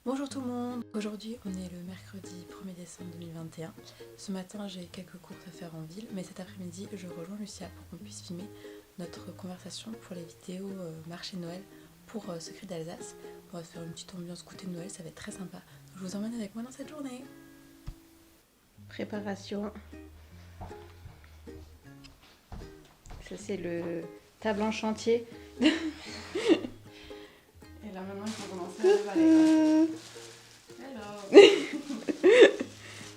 Bonjour tout le monde. Aujourd'hui on est le mercredi 1er décembre 2021. Ce matin j'ai quelques courses à faire en ville, mais cet après-midi je rejoins Lucia pour qu'on puisse filmer notre conversation pour les vidéos marché Noël pour Secret d'Alsace. On va faire une petite ambiance goûter de Noël, ça va être très sympa. Je vous emmène avec moi dans cette journée. Préparation. Ça c'est le table en chantier. Et là maintenant il faut commencer à préparer. Hello.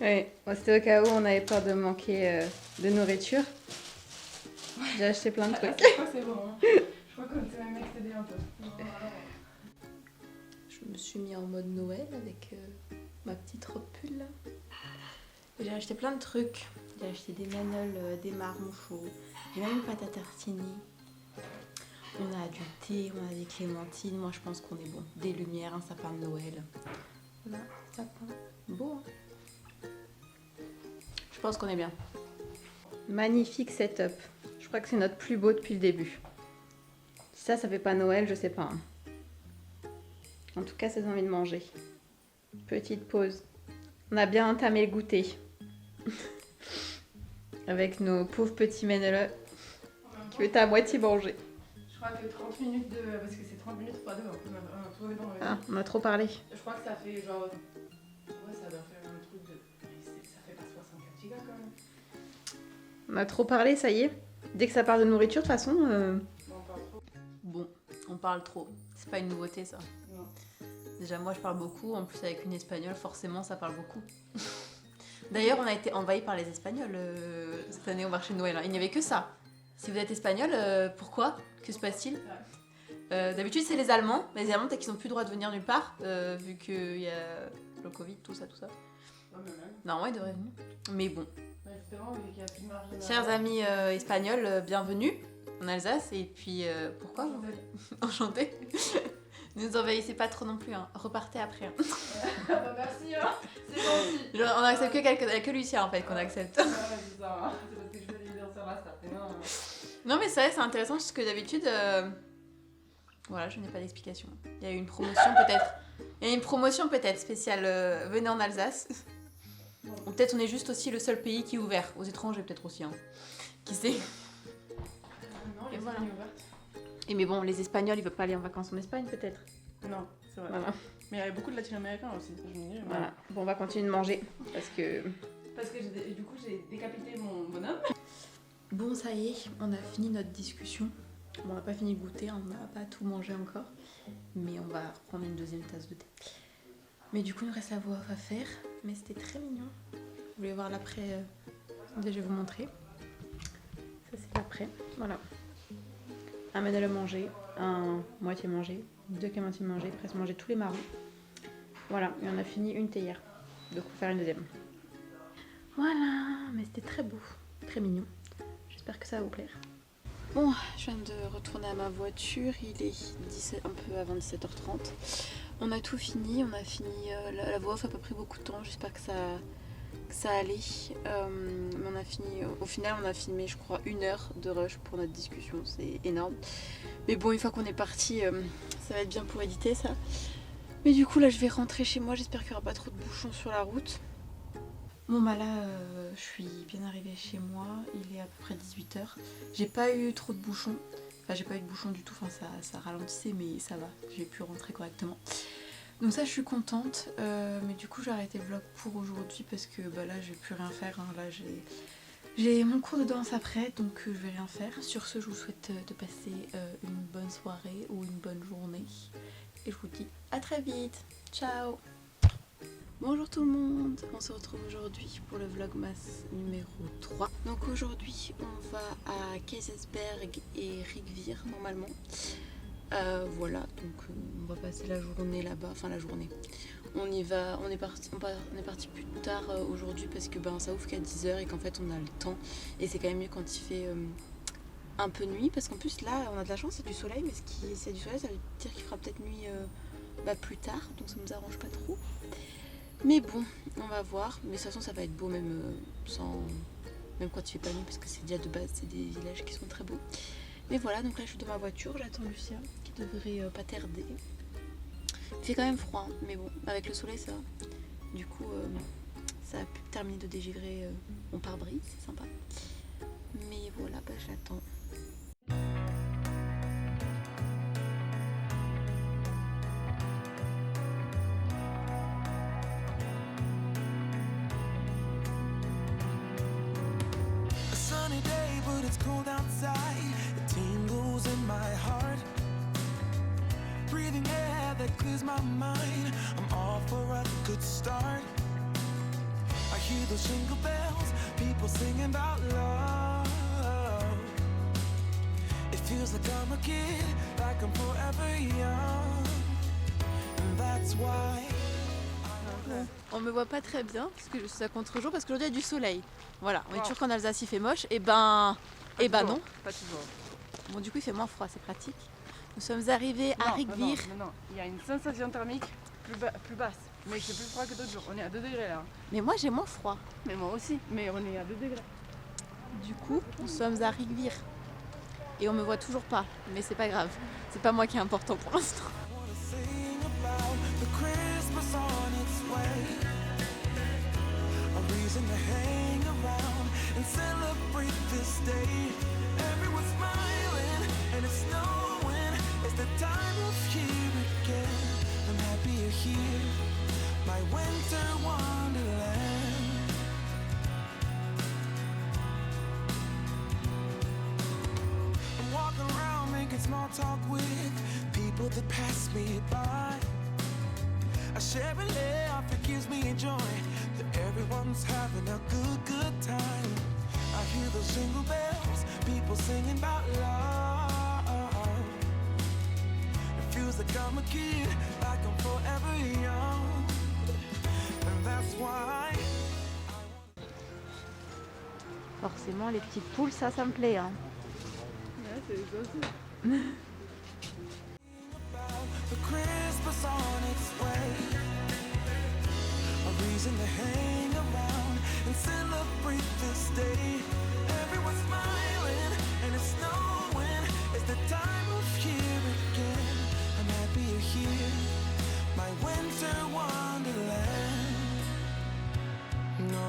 Ouais, bon, c'était au cas où on avait peur de manquer de nourriture. J'ai acheté plein de trucs. Je crois que c'est bon. Hein. Je crois qu'on s'est même excédé un peu. Je me suis mis en mode Noël avec ma petite robe pull là. J'ai acheté plein de trucs. J'ai acheté des magnoles, des marmouchots, j'ai même une pâte à tartiner. On a du thé, on a des clémentines. Moi je pense qu'on est bon. Des lumières, un sapin de Noël. Voilà, sapin. Beau hein. Je pense qu'on est bien. Magnifique setup. Je crois que c'est notre plus beau depuis le début. Si ça fait pas Noël, je sais pas. Hein. En tout cas, ça donne envie de manger. Petite pause. On a bien entamé le goûter. Avec nos pauvres petits méneleux qui étaient à moitié mangés. Je crois que 30 minutes de. Parce que c'est 30 minutes x 2, on a tout dépend. Ah, on a trop parlé. Je crois que ça fait genre. Ouais, ça doit faire un truc de. Ça fait pas 64 gigas quand même. On a trop parlé, ça y est. Dès que ça parle de nourriture, de toute façon. Non, pas trop. Bon, on parle trop. C'est pas une nouveauté ça. Non. Déjà, moi je parle beaucoup. En plus, avec une espagnole, forcément, ça parle beaucoup. D'ailleurs, on a été envahis par les Espagnols cette année au marché de Noël. Hein. Il n'y avait que ça. Si vous êtes espagnol, pourquoi? Que se passe-t-il? D'habitude, c'est les Allemands. Mais les Allemands, peut-être qu'ils n'ont plus le droit de venir nulle part, vu qu'il y a le Covid, tout ça. Ouais, mais même. Normalement, ils devraient venir. Mais bon. Ouais, justement, vu qu'il y a plus de marge de Chers amis espagnols, bienvenue en Alsace. Et puis, pourquoi vous venez? Enchanté. Ne nous envahissez pas trop non plus. Hein. Repartez après. Hein. Bah, merci, hein. C'est gentil. On accepte que Lucia en fait qu'on accepte. Ouais, c'est ça. Hein. C'est parce que je fais des vidéos sur Insta. Non mais c'est vrai, c'est intéressant parce que d'habitude, voilà, je n'ai pas d'explication. Il y a eu une promotion peut-être. Il y a une promotion peut-être spéciale. Venez en Alsace. Ou peut-être on est juste aussi le seul pays qui est ouvert. Aux étrangers peut-être aussi. Hein. Qui sait. Non, Et les voilà. lignes ouvertes. Et mais bon, les Espagnols, ils veulent pas aller en vacances en Espagne peut-être. Non, c'est vrai. Voilà. Mais il y avait beaucoup de latino-américains aussi, ça je me dis. Voilà. Bon, on va continuer de manger parce que. Parce que du coup j'ai décapité mon bonhomme. Bon, ça y est, on a fini notre discussion. Bon, on n'a pas fini de goûter, on n'a pas tout mangé encore. Mais on va reprendre une deuxième tasse de thé. Mais du coup, il nous reste la voix à faire. Mais c'était très mignon. Vous voulez voir l'après? Déjà, je vais vous montrer. Ça, c'est l'après. Voilà. Un ménel mangé, un moitié mangé, deux clémentines mangées, presque mangé tous les marrons. Voilà, et on a fini une théière. Donc, on va faire une deuxième. Voilà, mais c'était très beau, très mignon. J'espère que ça va vous plaire. Bon, je viens de retourner à ma voiture, il est un peu avant 17h30. On a tout fini, on a fini, la voix off a pas pris beaucoup de temps, j'espère que ça allait. Mais on a fini, au final on a filmé je crois 1 heure de rush pour notre discussion, c'est énorme. Mais bon, une fois qu'on est parti, ça va être bien pour éditer ça. Mais du coup là je vais rentrer chez moi, j'espère qu'il n'y aura pas trop de bouchons sur la route. Bon bah là, je suis bien arrivée chez moi, il est à peu près 18h. J'ai pas eu trop de bouchons, enfin j'ai pas eu de bouchons du tout, enfin ça ralentissait mais ça va, j'ai pu rentrer correctement. Donc ça je suis contente, mais du coup j'ai arrêté le vlog pour aujourd'hui parce que bah là je vais plus rien faire, hein. Là j'ai mon cours de danse après donc je vais rien faire. Sur ce je vous souhaite de passer une bonne soirée ou une bonne journée et je vous dis à très vite, ciao. Bonjour tout le monde, on se retrouve aujourd'hui pour le vlogmas numéro 3. Donc aujourd'hui on va à Kaysersberg et Rijswijk normalement. Voilà, donc on va passer la journée là-bas, enfin la journée. On y va, on est parti plus tard aujourd'hui parce que ben, ça ouvre qu'à 10h et qu'en fait on a le temps. Et c'est quand même mieux quand il fait un peu nuit parce qu'en plus là on a de la chance, c'est du soleil, mais s'il y a du soleil ça veut dire qu'il fera peut-être nuit plus tard, donc ça nous arrange pas trop. Mais bon, on va voir. Mais de toute façon, ça va être beau même même quand il fait pas nuit, parce que c'est déjà de base, c'est des villages qui sont très beaux. Mais voilà, donc là je suis dans ma voiture, j'attends Lucia qui devrait pas tarder. Il fait quand même froid, hein, mais bon, avec le soleil ça va. Du coup, ça a pu terminer de dégivrer mon pare-brise, c'est sympa. Mais voilà, bah, j'attends. A sunny day, but it's cold outside. It tingles in my heart. Breathing air that clears my mind. I'm all for a good start. I hear those jingle bells, people singing about love. It feels like I'm a kid, like I'm forever young. And that's why. On me voit pas très bien parce que je suis à contre-jour parce qu'aujourd'hui il y a du soleil. Voilà, on est Wow. toujours qu'en Alsace il fait moche. Et ben non. Pas toujours. Bon du coup il fait moins froid, c'est pratique. Nous sommes arrivés à Rigvir. Non. Il y a une sensation thermique plus basse. Mais c'est plus froid que d'autres jours. On est à 2 degrés là. Mais moi j'ai moins froid. Mais moi aussi. Mais on est à 2 degrés. Du coup nous sommes à Rigvir. Et on me voit toujours pas. Mais c'est pas grave. C'est pas moi qui est important pour l'instant. I wanna sing about the Christmas on its way. A reason to hang around and celebrate this day. Everyone's smiling and it's snowing. It's the time of year again. I'm happy you're here, my winter wonderland. I'm walking around making small talk with people that pass me by. I share a laugh, it gives me joy that everyone's having a good time. I hear those jingle bells, people singing about love. It feels like I'm a kid, like I'm forever young. And that's why. Forcément les petites poules ça me plaît hein. Ouais, c'est aussi. About the Christmas on its way. A reason to hang around and celebrate this day. Everyone's smiling and it's snowing. It's the time of year again. I'm happy you're here, my winter wonderland. No,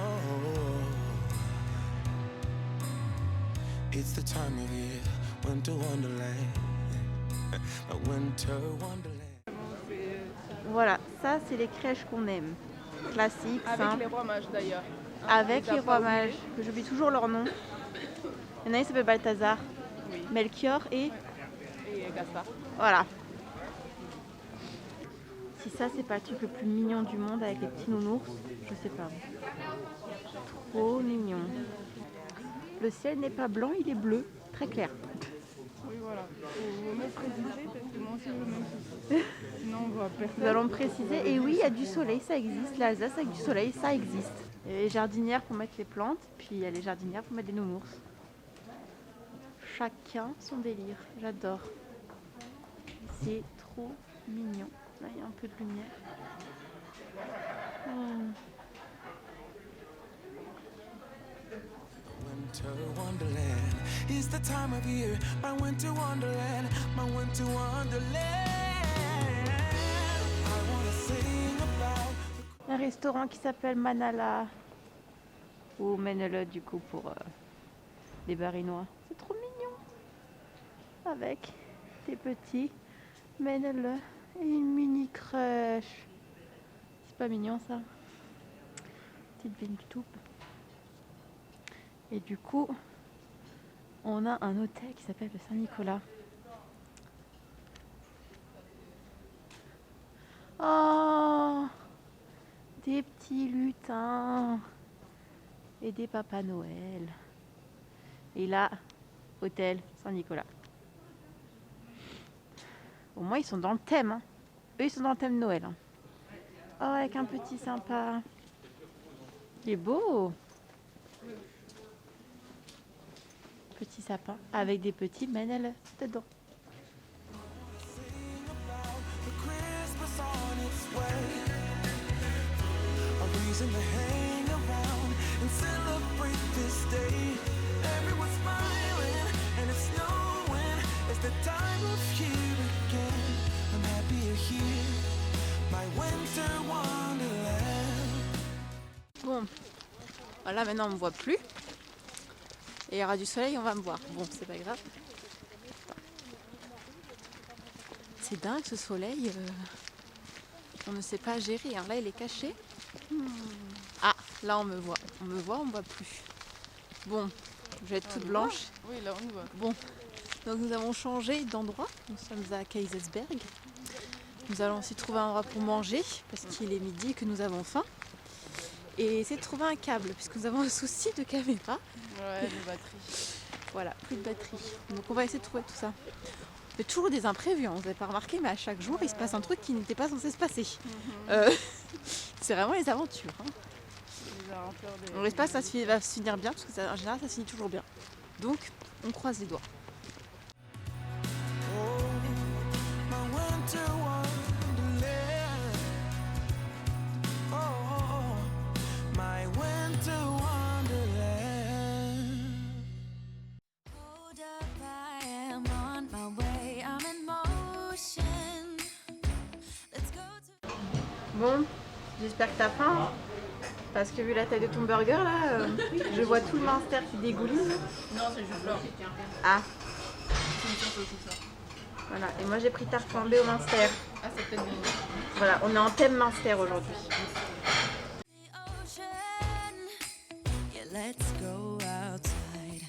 it's the time of year, winter wonderland. A winter wonderland. Voilà, ça c'est les crèches qu'on aime. Classiques, Avec simples. les rois mages d'ailleurs. Hein, Avec on les a rois pas mages, oublié. que j'oublie toujours leur nom. Il y en a un qui s'appelle Balthazar, Oui. Melchior et... Et Gaspard. Voilà. Si ça c'est pas le truc le plus mignon du monde avec les petits nounours, je sais pas. Trop mignon. Le ciel n'est pas blanc, il est bleu, très clair. Oui, voilà. Faut me préciser parce que moi aussi j'ai le même souci. Sinon on voit personne. Nous allons préciser, et oui, il y a du soleil, ça existe. L'Alsace avec du soleil, ça existe. Il y a les jardinières pour mettre les plantes, puis il y a les jardinières pour mettre des nounours. Chacun son délire, j'adore. C'est trop mignon. Là, il y a un peu de lumière. Oh. Winter wonderland is the time of year. My winter wonderland, my winter wonderland. I wanna sing about. Un restaurant qui s'appelle Manala. Ou Menele du coup pour les barinois. C'est trop mignon. Avec des petits Menele et une mini crèche. C'est pas mignon ça? Petite Bintoup. Et du coup, on a un hôtel qui s'appelle le Saint-Nicolas. Oh, des petits lutins et des papas Noël. Et là, hôtel Saint-Nicolas. Au moins, ils sont dans le thème. Hein. Eux, ils sont dans le thème Noël. Hein. Oh, avec un petit sympa. Il est beau. Petit sapin avec des petits Menel dedans. Sing about the Christmas on its way. A reason to hang around and celebrate this day. Everyone's smiling and it's snowing. It's the time of year again. I'm happy you're here, Bon, voilà, maintenant on me voit plus. Et il y aura du soleil, on va me voir. Bon, c'est pas grave. C'est dingue ce soleil. On ne sait pas gérer. Hein. Là, il est caché. Ah, là on me voit. On me voit plus. Bon, je vais être toute blanche. Oui, là on nous voit. Bon, donc nous avons changé d'endroit. Nous sommes à Kaysersberg. Nous allons aussi trouver un endroit pour manger parce qu'il est midi et que nous avons faim. Et essayer de trouver un câble puisque nous avons un souci de caméra. Ouais, de batterie. Voilà, plus de batterie. Donc on va essayer de trouver tout ça. Il y a toujours des imprévus, hein. Vous n'avez pas remarqué, mais à chaque jour il se passe un truc qui n'était pas censé se passer. C'est vraiment les aventures. Hein. On espère que ça va se finir bien parce que en général ça se finit toujours bien. Donc on croise les doigts. Bon, j'espère que t'as faim. Hein. Parce que vu la taille de ton burger là, je vois tout le Munster qui dégouline. Non, c'est juste là. Ah, C'est une sorte de ça. voilà. Et moi j'ai pris tarte flambée au Munster. Ah, c'est peut-être bien. Voilà, on est en thème Munster aujourd'hui. Let's go outside.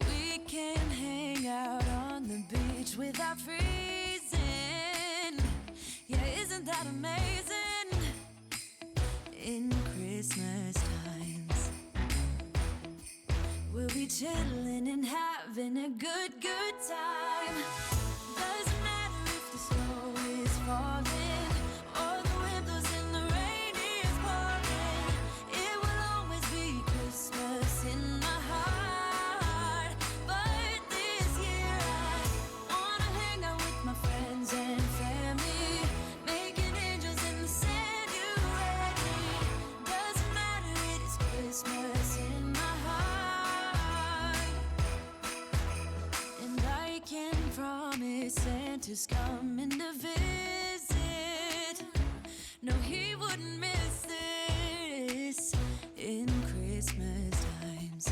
We can hang out on the beach without freezing. Yeah, isn't that amazing? In Christmas times, we'll be chilling and having a good time. Doesn't matter if the snow is falling or the wind blows and the rain is pouring. It will always be Christmas in my heart. But this year I wanna hang out with my friends and family, making angels in the sand. You ready? Doesn't matter, it is Christmas in my heart. And I can promise Santa's coming to visit. No, he wouldn't miss this in Christmas times.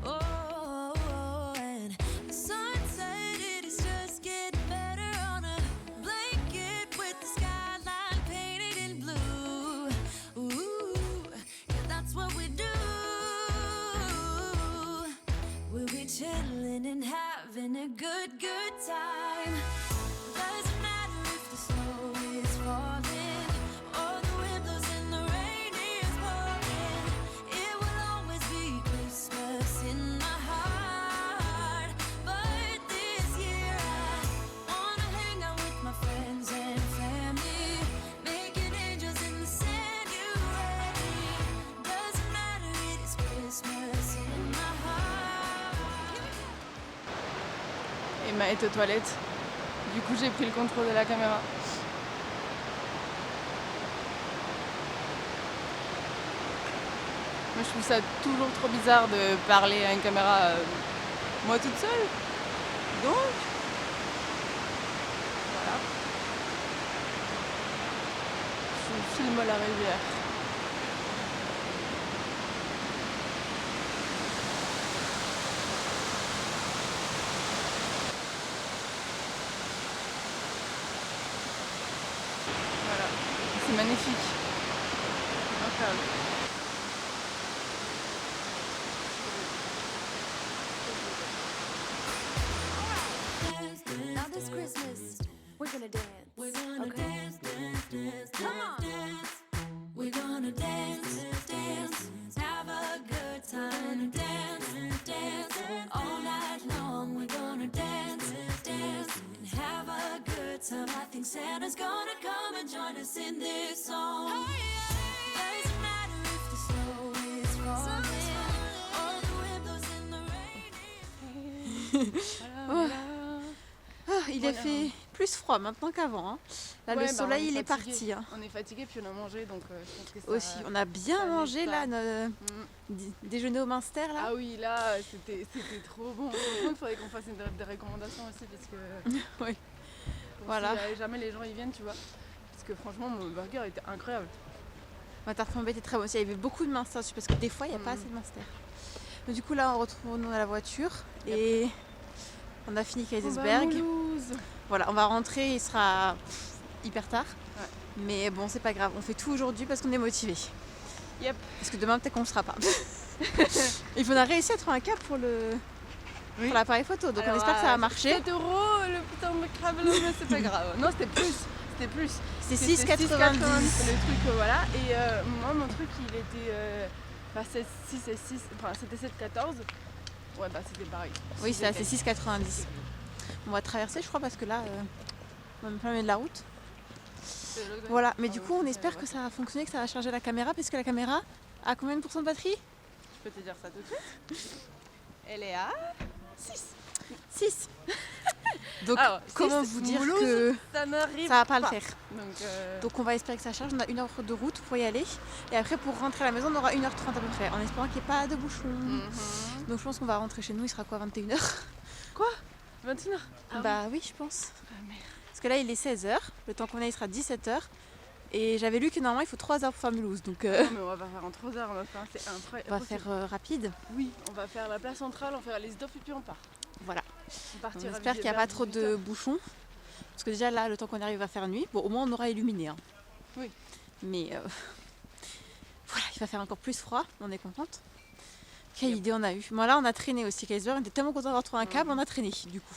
Oh, and the sun said it is just getting better on a blanket with the skyline painted in blue. Ooh, yeah, that's what we do. We'll be chilling and having a good time. Doesn't matter if the snow is falling or the wind blows and the rain is pouring. It will always be Christmas in my heart. But this year I wanna hang out with my friends and family, making angels in the sand. You ready? Doesn't matter, it is Christmas in my heart. Emma est aux toilettes. Du coup, j'ai pris le contrôle de la caméra. Moi, je trouve ça toujours trop bizarre de parler à une caméra moi toute seule. Donc, voilà. Je filme la rivière. Voilà, c'est magnifique. Incroyable. Now this Christmas, we're gonna dance. We're gonna dance, dance, dance, come on. Dance. We're gonna dance, dance, have a good time. Dance, dance, all night long. We're gonna dance, dance, and have a good time. I think Santa's gonna come and join us in this song. Doesn't matter if the snow is falling or the wind blows and the rain is Oh. Ah, il a fait plus froid maintenant qu'avant. Hein. Là, Ouais, le bah, soleil, on est il est fatigué. parti. Hein. On est fatigué puis on a mangé donc je pense que ça... Aussi, on a bien ça mangé n'aide là, pas. déjeuner au Munster là. Ah oui, là, c'était trop bon. Franchement, il faudrait qu'on fasse des recommandations aussi parce que... Oui. Pour Voilà. Si jamais les gens y viennent, tu vois. Parce que franchement, mon burger était incroyable. Waterfront était très bon aussi. Il y avait beaucoup de Munster dessus parce que des fois il n'y a pas assez de Munster. Donc, du coup là on retourne à la voiture et on a fini Kaysersberg. Voilà, on va rentrer, il sera hyper tard. Ouais. Mais bon, c'est pas grave, on fait tout aujourd'hui parce qu'on est motivés. Yep. Parce que demain peut-être qu'on ne sera pas. Il faudra réussir à trouver un cap pour l'appareil photo. Donc on espère que ça va marcher. 7 € le putain de Kravel, mais c'est pas grave. Non, c'était plus. C'est 6,90. Le truc, voilà. Et moi, mon truc, il était. C'est 6 et 6. Enfin, c'était 7,14. Ouais, bah c'était pareil. Oui, c'est 6,90. On va traverser, je crois, parce que là, on est en plein milieu de la route. Voilà, mais du coup, on espère que ça va fonctionner, que ça va charger la caméra, parce que la caméra a combien de pourcents de batterie? Je peux te dire ça tout de suite. Elle est à 6. Donc, alors, comment 6, vous dire Mulhouse, que ça n'arrive ça va pas le faire. Donc, on va espérer que ça charge. On a 1 heure de route pour y aller. Et après, pour rentrer à la maison, on aura 1h30 à peu près, en espérant qu'il n'y ait pas de bouchons. Donc, je pense qu'on va rentrer chez nous. Il sera quoi, 21h? Quoi 21h? Bah oui, je pense. Ah merde. Parce que là, il est 16h. Le temps qu'on ait, il sera 17h. Et j'avais lu que normalement, il faut 3 heures pour faire Mulhouse. Donc, Non, mais on va pas faire en 3 heures, c'est incroyable. on va faire rapide. Oui, on va faire la place centrale, on va faire les stops et puis on part. Voilà. On J'espère qu'il n'y a pas trop de bouchons. Parce que déjà là, le temps qu'on arrive à faire nuit, bon, au moins on aura illuminé. Hein. Oui. Mais voilà, il va faire encore plus froid, on est contente. Quelle idée on a eue. Moi là, on a traîné aussi. Kaysersberg, on était tellement contents d'avoir trouvé un câble, on a traîné du coup.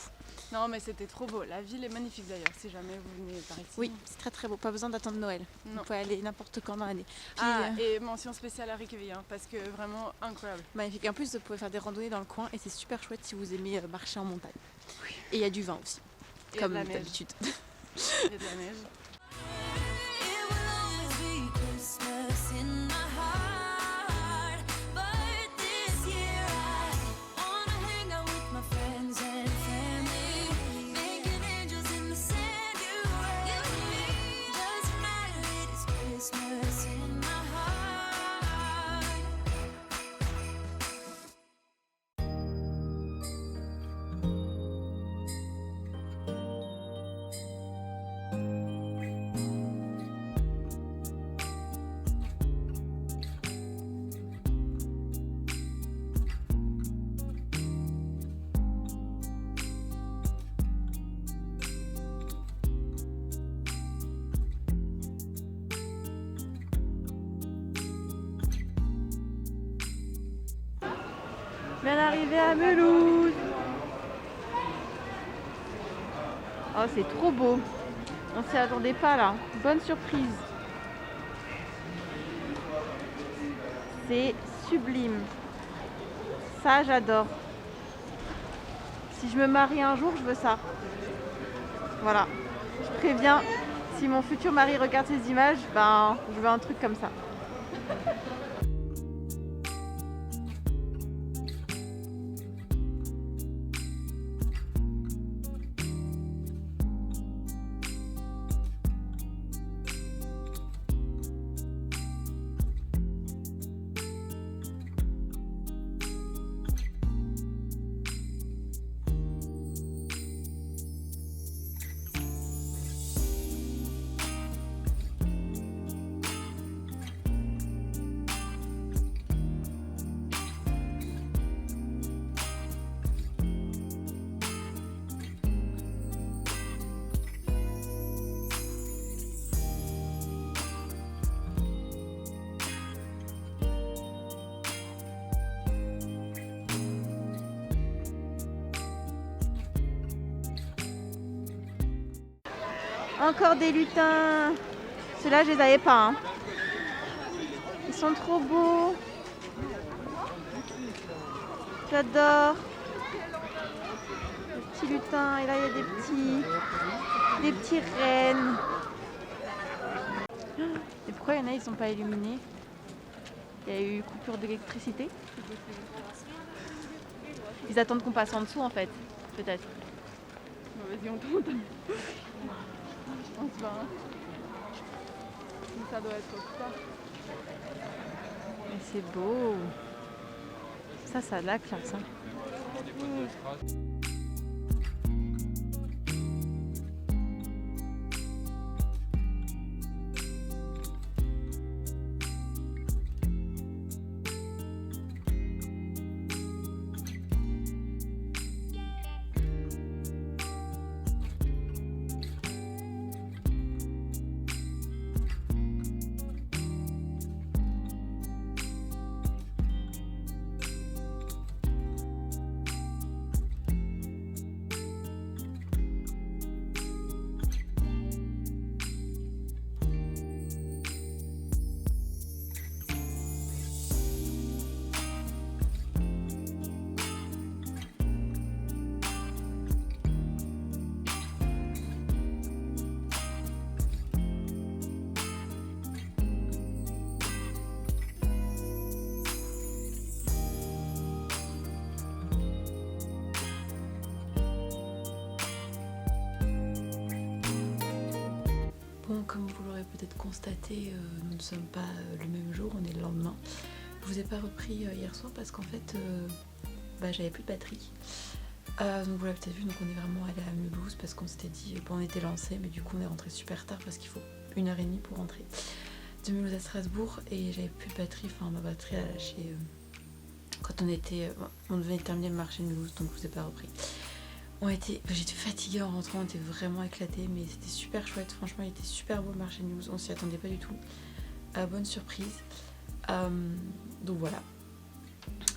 Non, mais c'était trop beau. La ville est magnifique d'ailleurs, si jamais vous venez par ici. Oui, c'est très très beau. Pas besoin d'attendre Noël. Non. Vous pouvez aller n'importe quand dans l'année. Et mention spéciale à Reykjavik, hein, parce que vraiment incroyable. Magnifique. Et en plus, vous pouvez faire des randonnées dans le coin et c'est super chouette si vous aimez marcher en montagne. Oui. Et il y a du vin aussi, Et comme de la neige. d'habitude. Il y a de la neige. Bien arrivé à Mulhouse. Oh, c'est trop beau. On s'y attendait pas là. Bonne surprise. C'est sublime. Ça, j'adore. Si je me marie un jour, je veux ça. Voilà. Je préviens, si mon futur mari regarde ces images, ben, je veux un truc comme ça. Encore des lutins. Ceux-là, je les avais pas. Hein. Ils sont trop beaux. J'adore. Les petits lutins. Et là, il y a des petits rennes. Et pourquoi il y en a, ils sont pas illuminés? Il y a eu coupure d'électricité. Ils attendent qu'on passe en dessous, en fait. Peut-être. Bon, vas-y, on tente. On se bat. Ça doit être ça. Mais c'est beau. Ça a de la classe. Hein. Bon, comme vous l'aurez peut-être constaté, nous ne sommes pas le même jour, on est le lendemain. Je vous ai pas repris hier soir parce qu'en fait, j'avais plus de batterie. Donc vous l'avez peut-être vu, donc on est vraiment allé à Mulhouse parce qu'on s'était dit, on était lancé, mais du coup on est rentré super tard parce qu'il faut 1h30 pour rentrer de Mulhouse à Strasbourg et j'avais plus de batterie, enfin ma batterie a lâché quand on venait de terminer le marché de Mulhouse, donc je vous ai pas repris. J'étais fatiguée en rentrant, on était vraiment éclatés, mais c'était super chouette, franchement il était super beau le marché de Mulhouse, on s'y attendait pas du tout. Bonne surprise. Donc voilà.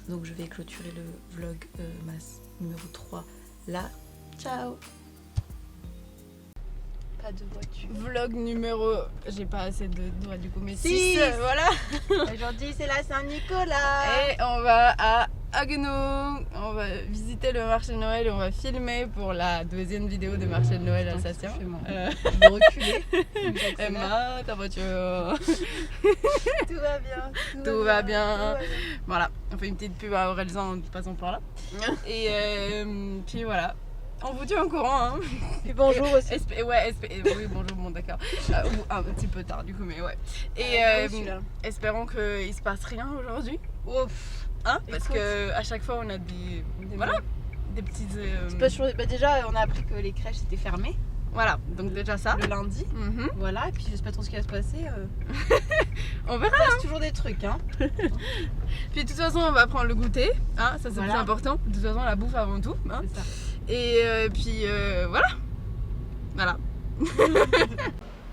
Donc je vais clôturer le vlog masse numéro 3 là. Ciao. Pas de voiture. Vlog numéro... J'ai pas assez de doigts du coup, mais 6. 6. Voilà. Aujourd'hui c'est la Saint-Nicolas. Et on va à Haguenau. On va visiter le marché de Noël et on va filmer pour la 2e vidéo de marché de Noël alsacien. Je vais reculer. Emma, ta voiture. Tout va bien. Tout va bien. Voilà, on fait une petite pub à Orelsan en passant par là. Et puis voilà. On vous tient au courant, hein. Puis bonjour aussi. Oui, bonjour, bon d'accord. Un petit peu tard du coup, mais ouais. Et espérons qu'il se passe rien aujourd'hui. Ouf. Hein, parce que à chaque fois on a des petites... déjà on a appris que les crèches étaient fermées. Voilà, donc déjà ça. Le lundi. Voilà, et puis je sais pas trop ce qui va se passer. On verra. Il passe toujours des trucs, hein. Puis de toute façon on va prendre le goûter, hein, ça c'est plus important. De toute façon la bouffe avant tout. Hein. C'est ça. Et puis voilà. Voilà.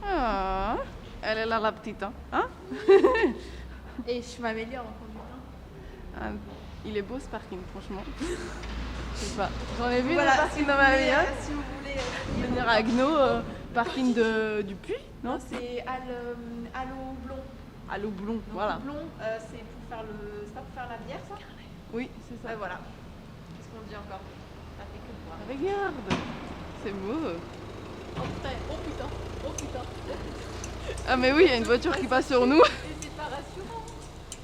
Ah, elle est là la petite, hein. Et je m'améliore en conduisant. Ah, il est beau ce parking, franchement. Je sais pas. J'en ai vu des parkings dans ma vie. Hein. Si vous voulez venir à Haguenau, parking du Puy, non? C'est Allo Blond. Allo Blond, Donc, voilà. Blond, c'est pour faire c'est pas pour faire la bière, ça? Oui, c'est ça. Ouais, voilà. Qu'est-ce qu'on dit encore? Ça fait que de boire. Regarde, c'est beau. Oh putain. Ah mais oui, il y a une voiture qui passe sur nous. Et c'est pas rassurant.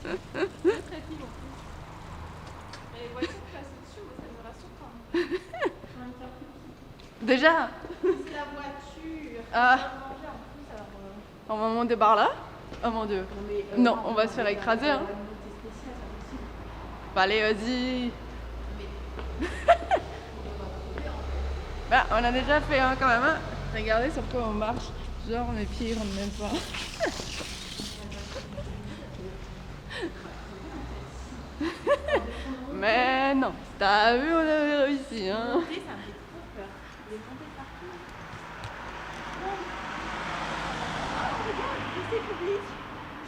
C'est très vif en plus. Mais les voitures passent dessus, mais ça me rassure pas. Déjà. C'est la voiture. Ah. On va manger en plus, alors. On va monter par là. Oh mon dieu. Non, on va se faire écraser. Hein. Bah, allez, vas-y. Bah, on a déjà fait un quand même. Hein. Regardez sur quoi on marche. Genre mes pieds ils rentrent même pas. Mais non, t'as vu, on avait réussi. Hein. Ça me fait trop peur. Les montées de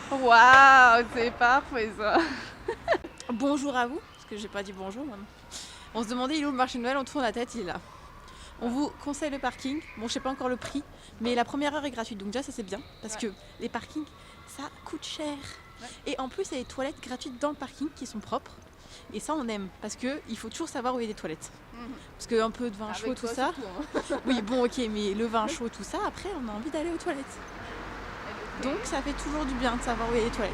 partout. Waouh, c'est parfait ça. Bonjour à vous, parce que j'ai pas dit bonjour même. On se demandait il est où le marché de Noël, on tourne la tête, il est là. On vous conseille le parking, bon je sais pas encore le prix, mais la première heure est gratuite, donc déjà ça c'est bien, parce que les parkings ça coûte cher. Et en plus il y a des toilettes gratuites dans le parking qui sont propres, et ça on aime, parce qu'il faut toujours savoir où il y a des toilettes. Parce qu'un peu de vin chaud, tout ça. Surtout, hein. Oui bon ok, mais le vin chaud, tout ça, après on a envie d'aller aux toilettes. Donc ça fait toujours du bien de savoir où il y a les toilettes.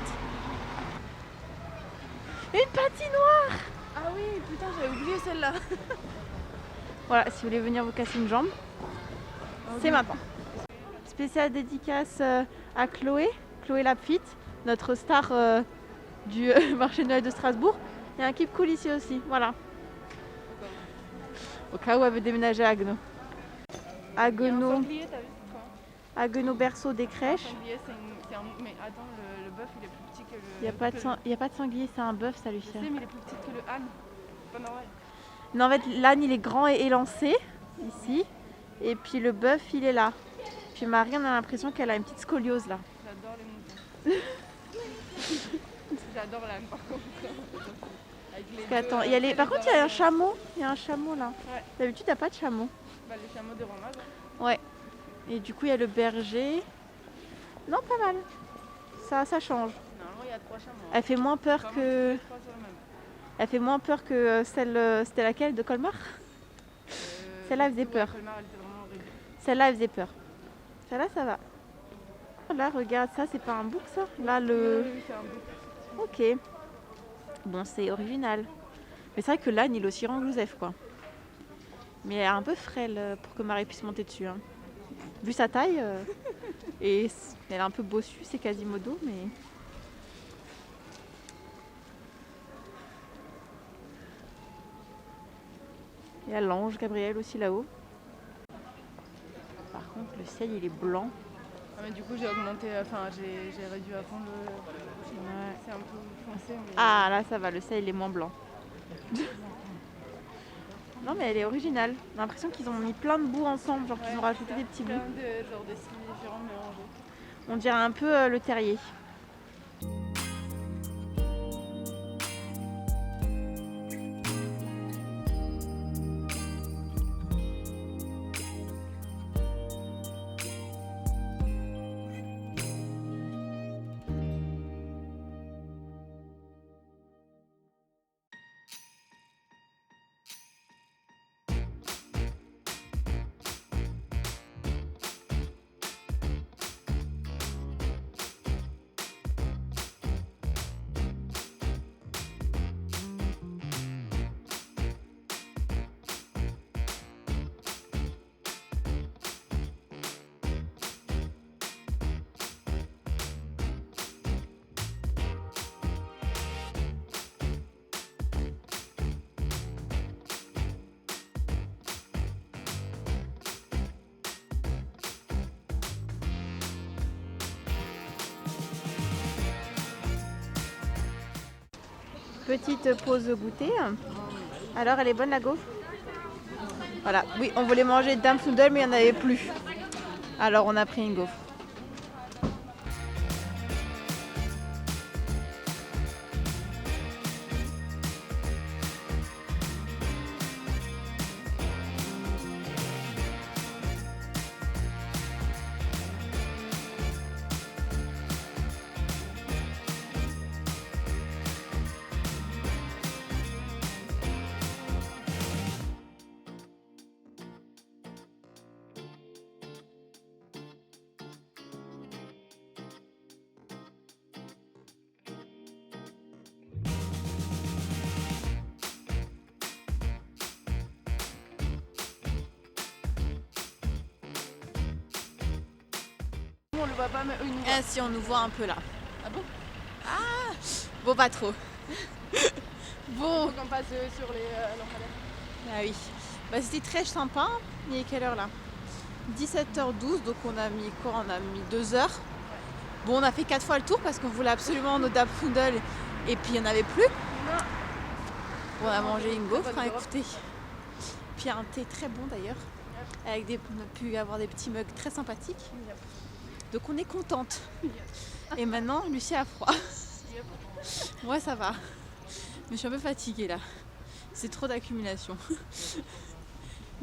Une patinoire! Ah oui, putain, j'avais oublié celle-là. Voilà, si vous voulez venir vous casser une jambe, c'est maintenant. Spéciale dédicace à Chloé Lapfitte, notre star du marché de Noël de Strasbourg. Il y a un keep cool ici aussi, voilà. Au cas où elle veut déménager à Haguenau. Haguenau berceau des crèches. Mais attends, le bœuf il est plus petit que le... Il n'y a pas de sanglier, c'est un bœuf ça lui Je fait. sais, mais il est plus petit que le âne. C'est pas normal. Non, en fait, l'âne il est grand et élancé, ici. Et puis le bœuf il est là. Puis Marie, on a l'impression qu'elle a une petite scoliose là. J'adore les moutons. J'adore l'âne par contre. Attends, par contre il y a un chameau. Il y a un chameau là. Ouais. D'habitude il n'y a pas de chameau. Bah, les chameaux de Romage. Ouais. Et du coup il y a le berger. Non, pas mal. Ça change. Normalement il y a 3 chameaux. Elle fait moins peur que... Elle fait moins peur que celle... C'était laquelle de Colmar? Celle-là elle faisait peur. Colmar, elle était vraiment horrible. Celle-là elle faisait peur. Celle-là ça va. Là regarde, ça c'est pas un bouc ça? Là le... Oui, c'est un bouc. Ok. Bon c'est original. Mais c'est vrai que l'âne il est aussi grand que Joseph quoi. Mais elle est un peu frêle pour que Marie puisse monter dessus. Hein. Vu sa taille. Et elle est un peu bossue, c'est Quasimodo, mais... Il y a l'ange Gabriel aussi là-haut. Par contre, le ciel, il est blanc. Ah, mais du coup, j'ai augmenté, enfin, j'ai réduit à fond le... Ouais. C'est un peu foncé, mais... Ah, là, ça va, le ciel, il est moins blanc. Non, mais elle est originale. J'ai l'impression qu'ils ont mis plein de bouts ensemble, genre qu'ils ont rajouté des petits bouts. Plein de genre de styles différents mélangés. On dirait un peu le terrier. Petite pause goûter. Alors, elle est bonne la gaufre? Voilà, oui, on voulait manger Dampfnudel mais il n'y en avait plus. Alors, on a pris une gaufre. On le voit pas, mais eux, ils nous voient. Ah si, on nous voit un peu là. Ah bon? Ah, bon, pas trop. Bon. Faut qu'on passe sur les lampadaires. Ah oui. Bah, c'était très sympa. Il est quelle heure là? 17h12, donc on a mis quoi? On a mis 2 heures. Bon, on a fait 4 fois le tour parce qu'on voulait absolument nos Dampfnudel et puis il n'y en avait plus. Non. On a mangé une gaufre, Bonne hein, gaufre. écoutez. Puis un thé très bon d'ailleurs. Avec on a pu avoir des petits mugs très sympathiques. Yep. Donc on est contente. Et maintenant, Lucie a froid. Yep. Moi ça va. Mais je suis un peu fatiguée là. C'est trop d'accumulation.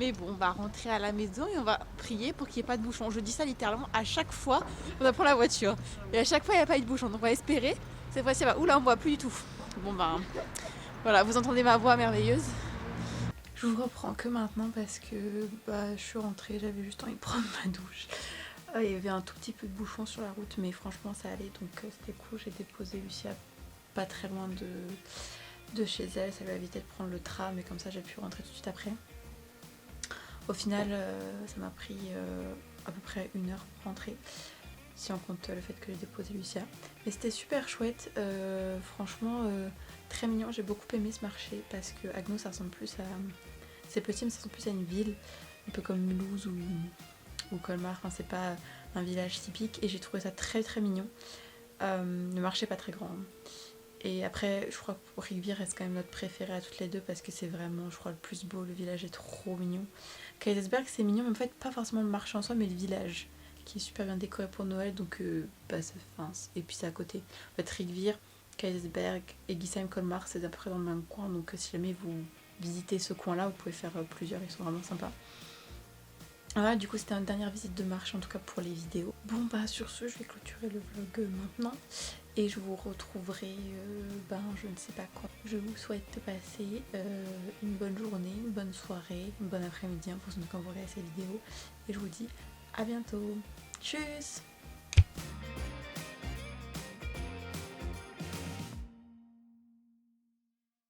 Mais bon, on va rentrer à la maison et on va prier pour qu'il n'y ait pas de bouchon. Je dis ça littéralement à chaque fois qu'on apprend la voiture. Et à chaque fois, il n'y a pas eu de bouchon. Donc on va espérer. Cette fois-ci, ça va. Oula, on ne voit plus du tout. Bon ben, voilà, vous entendez ma voix merveilleuse. Je vous reprends que maintenant parce que je suis rentrée, j'avais juste envie de prendre ma douche. Il y avait un tout petit peu de bouchon sur la route, mais franchement ça allait, donc c'était cool. J'ai déposé Lucia pas très loin de chez elle, ça lui a évité de prendre le tram, et comme ça j'ai pu rentrer tout de suite après. Au final, ça m'a pris à peu près 1 heure pour rentrer, si on compte le fait que j'ai déposé Lucia. Mais c'était super chouette, franchement très mignon. J'ai beaucoup aimé ce marché parce que Agno ça ressemble plus à... C'est petit mais ça ressemble plus à une ville, un peu comme Mulhouse ou Colmar, enfin, c'est pas un village typique, et j'ai trouvé ça très très mignon. Le marché est pas très grand. Et après, je crois que Rigby reste quand même notre préféré à toutes les deux parce que c'est vraiment, je crois, le plus beau. Le village est trop mignon. Kaysersberg, c'est mignon, mais en fait, pas forcément le marché en soi, mais le village qui est super bien décoré pour Noël. Donc, et puis c'est à côté. En fait, Rigby, Kaysersberg et Gisheim Colmar, c'est à peu près dans le même coin. Donc, si jamais vous visitez ce coin-là, vous pouvez faire plusieurs, ils sont vraiment sympas. Voilà, du coup c'était une dernière visite de marché en tout cas pour les vidéos. Bon sur ce je vais clôturer le vlog maintenant et je vous retrouverai je ne sais pas quand. Je vous souhaite de passer une bonne journée, une bonne soirée, une bonne après-midi en fonction de quand vous regardez ces vidéos, et je vous dis à bientôt. Tchuss.